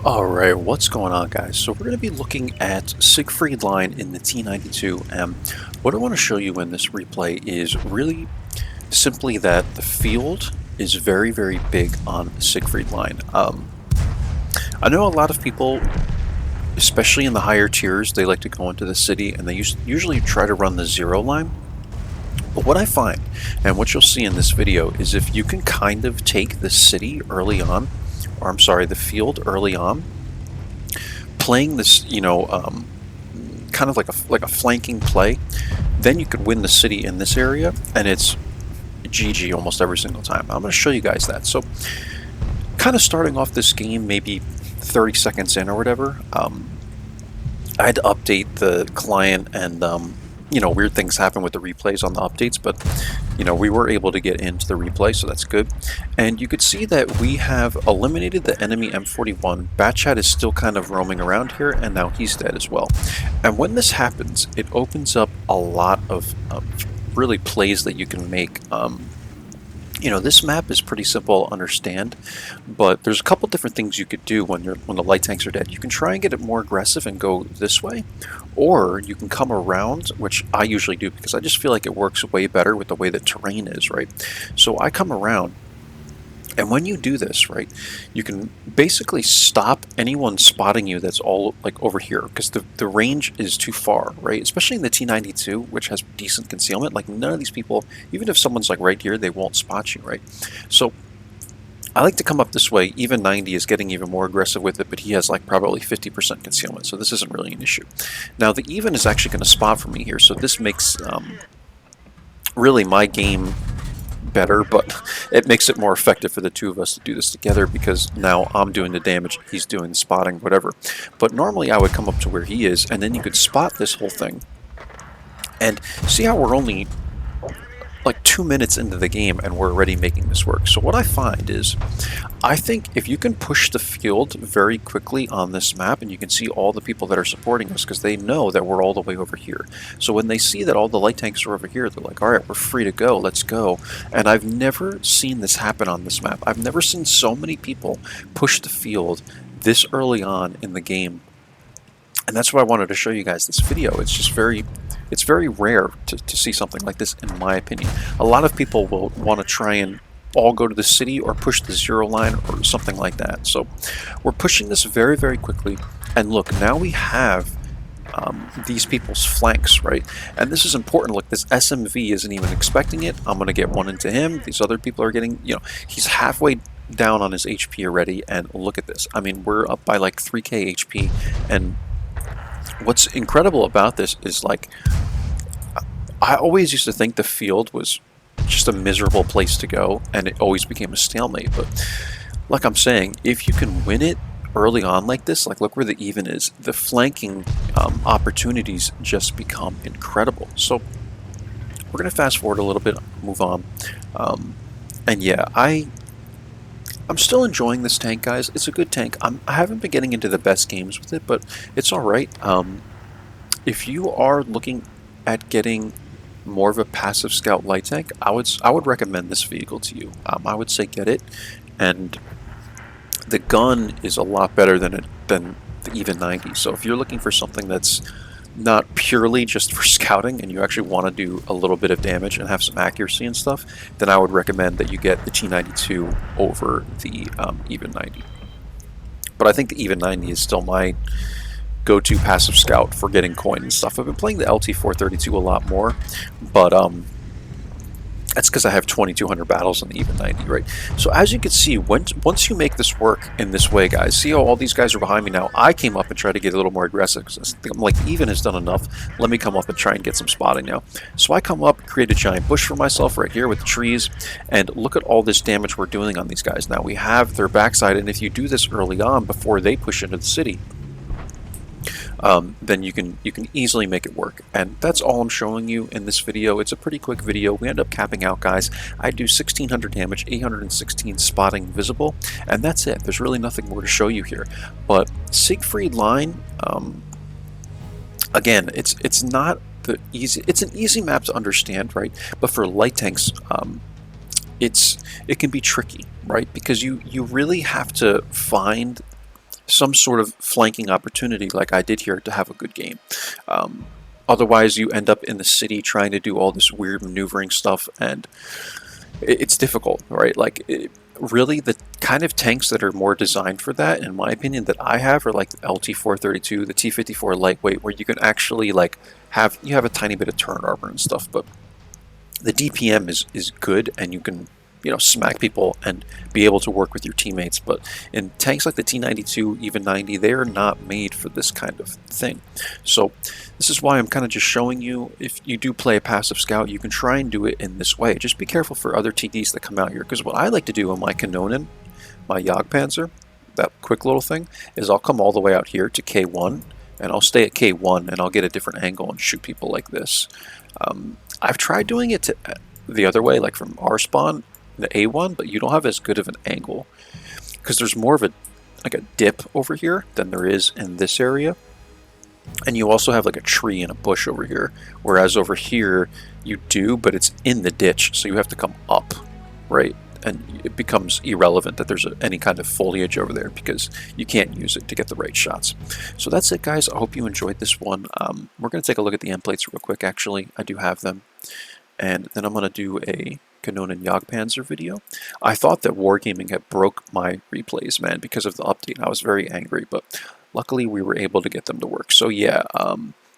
Alright, what's going on, guys? So we're going to be looking at Siegfried line in the T92, and what I want to show you in this replay is really simply that the field is very, very big on Siegfried line. I know a lot of people, especially in the higher tiers, they like to go into the city and they usually try to run the zero line. But what I find, and what you'll see in this video, is if you can kind of take the city early on, or I'm sorry, the field early on, playing this, kind of like a flanking play, then you could win the city in this area, and it's GG almost every single time. I'm going to show you guys that. So, kind of starting off this game, maybe 30 seconds in or whatever, I had to update the client, and weird things happen with the replays on the updates, but we were able to get into the replay, so that's good. And you could see that we have eliminated the enemy M41. Batchat is still kind of roaming around here, and now he's dead as well. And when this happens, it opens up a lot of really plays that you can make. This map is pretty simple to understand, but there's a couple different things you could do when the light tanks are dead. You can try and get it more aggressive and go this way, or you can come around, which I usually do because I just feel like it works way better with the way the terrain is, right? So I come around, and when you do this, right, you can basically stop anyone spotting you that's all like over here, because the range is too far, right? Especially in the T92, which has decent concealment. Like, none of these people, even if someone's like right here, they won't spot you, right? So I like to come up this way. Even 90 is getting even more aggressive with it, but he has like probably 50% concealment, so this isn't really an issue. Now the even is actually going to spot for me here, so this makes really my game better, but it makes it more effective for the two of us to do this together, because now I'm doing the damage, he's doing the spotting, whatever. But normally I would come up to where he is, and then you could spot this whole thing. And see how we're only like 2 minutes into the game and we're already making this work. So what I find is, I think if you can push the field very quickly on this map, and you can see all the people that are supporting us, because they know that we're all the way over here. So when they see that all the light tanks are over here, they're like, alright, we're free to go, let's go. And I've never seen this happen on this map. I've never seen so many people push the field this early on in the game. And that's why I wanted to show you guys this video. It's just it's very rare to see something like this, in my opinion. A lot of people will want to try and all go to the city or push the zero line or something like that. So we're pushing this very, very quickly. And look, now we have these people's flanks, right? And this is important. Look, this SMV isn't even expecting it. I'm going to get one into him. These other people are getting, he's halfway down on his HP already. And look at this. I mean, we're up by like 3k HP. And what's incredible about this is, like, I always used to think the field was just a miserable place to go, and it always became a stalemate. But like I'm saying, if you can win it early on like this, like look where the even is, the flanking opportunities just become incredible. So we're going to fast forward a little bit, move on. And yeah, I'm still enjoying this tank, guys. It's a good tank. I haven't been getting into the best games with it, but it's alright. If you are looking at getting more of a passive scout light tank, I would recommend this vehicle to you. I would say get it, and the gun is a lot better than the even 90. So if you're looking for something that's not purely just for scouting, and you actually want to do a little bit of damage and have some accuracy and stuff, then I would recommend that you get the T92 over the even 90. But I think the even 90 is still my go-to passive scout for getting coin and stuff. I've been playing the LT432 a lot more, but that's because I have 2,200 battles on the even 90, right? So as you can see, once you make this work in this way, guys, see how all these guys are behind me now? I came up and tried to get a little more aggressive, because I'm like, even has done enough. Let me come up and try and get some spotting now. So I come up, create a giant bush for myself right here with the trees, and look at all this damage we're doing on these guys. Now we have their backside, and if you do this early on before they push into the city, then you can easily make it work. And that's all I'm showing you in this video. It's a pretty quick video. We end up capping out, guys. I do 1,600 damage, 816 spotting visible, and that's it. There's really nothing more to show you here. But Siegfried line, again, it's not the easy. It's an easy map to understand, right? But for light tanks, it can be tricky, right? Because you really have to find some sort of flanking opportunity like I did here to have a good game. Otherwise, you end up in the city trying to do all this weird maneuvering stuff, and it's difficult, right? Like, really, the kind of tanks that are more designed for that, in my opinion, that I have are like the LT432, the T54 lightweight, where you can actually like have a tiny bit of turret armor and stuff, but the DPM is good, and you can, you know, smack people and be able to work with your teammates. But in tanks like the T92, even 90, they're not made for this kind of thing. So this is why I'm kind of just showing you, if you do play a passive scout, you can try and do it in this way. Just be careful for other TDs that come out here, because what I like to do on my Kanonen, my Jagdpanzer, that quick little thing, is I'll come all the way out here to K1, and I'll stay at K1, and I'll get a different angle and shoot people like this. I've tried doing it the other way, like from our spawn, the A1, but you don't have as good of an angle because there's more of a dip over here than there is in this area, and you also have like a tree and a bush over here, whereas over here you do, but it's in the ditch, so you have to come up, right? And it becomes irrelevant that there's any kind of foliage over there because you can't use it to get the right shots. So that's it, guys. I hope you enjoyed this one. We're going to take a look at the end plates real quick. Actually, I do have them, and then I'm going to do a Kanonen Jagdpanzer video. I thought that Wargaming had broke my replays, man, because of the update. I was very angry, but luckily we were able to get them to work. So yeah,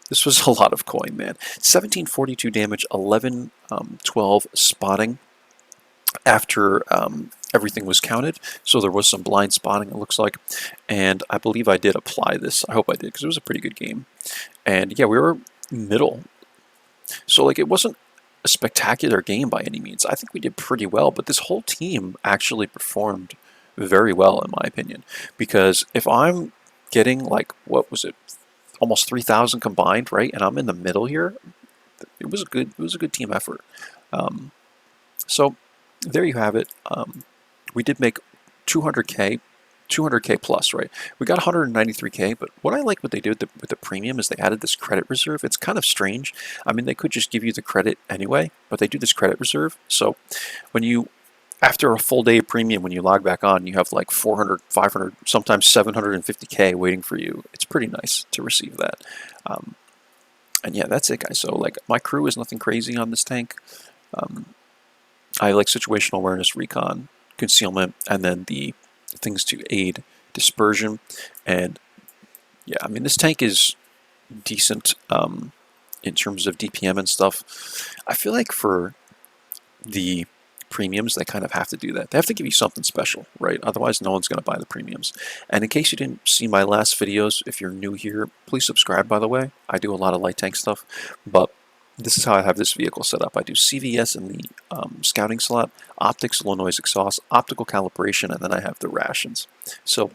this was a lot of coin, man. 1742 damage, 1112 spotting after everything was counted, so there was some blind spotting, it looks like, and I believe I did apply this. I hope I did, because it was a pretty good game. And yeah, we were middle, so like it wasn't a spectacular game by any means. I think we did pretty well, but this whole team actually performed very well in my opinion, because if I'm getting like, what was it, almost 3,000 combined, right, and I'm in the middle here, it was a good team effort. So there you have it. We did make 200k plus, right? We got 193k, but what I like what they did with the premium is they added this credit reserve. It's kind of strange. I mean, they could just give you the credit anyway, but they do this credit reserve. So when you, after a full day of premium, when you log back on, you have like 400, 500, sometimes 750k waiting for you. It's pretty nice to receive that. And yeah, that's it, guys. So like, my crew is nothing crazy on this tank. I like situational awareness, recon, concealment, and then the things to aid dispersion. And yeah, I mean, this tank is decent in terms of DPM and stuff. I feel like for the premiums, they kind of have to do that. They have to give you something special, right? Otherwise, no one's going to buy the premiums. And in case you didn't see my last videos, if you're new here, please subscribe, by the way. I do a lot of light tank stuff, but this is how I have this vehicle set up. I do CVS in the scouting slot, optics, low noise exhaust, optical calibration, and then I have the rations. So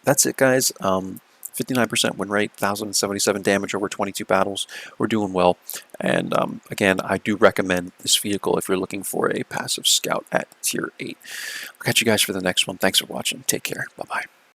that's it, guys. 59% win rate, 1,077 damage over 22 battles. We're doing well. And again, I do recommend this vehicle if you're looking for a passive scout at tier 8. I'll catch you guys for the next one. Thanks for watching. Take care. Bye-bye.